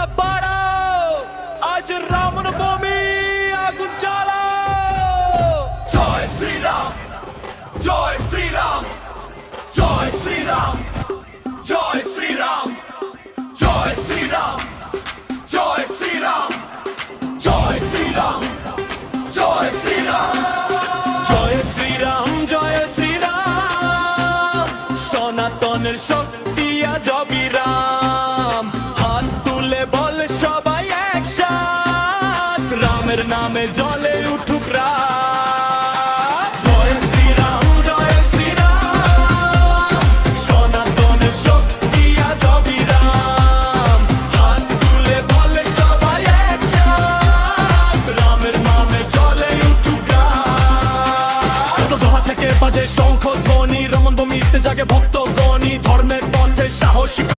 আগুনটা বাড়াও, আজ রামনবমী আগুন জ্বালাও। জয় শ্রীরাম, জয় শ্রীরাম, জয় শ্রীরাম, জয় শ্রীরাম, জয় শ্রীরাম, জয় শ্রীরাম, জয় শ্রীরাম, জয় শ্রীরাম, জয় শ্রীরাম, জয় শ্রীরাম, সনাতনের শক্তি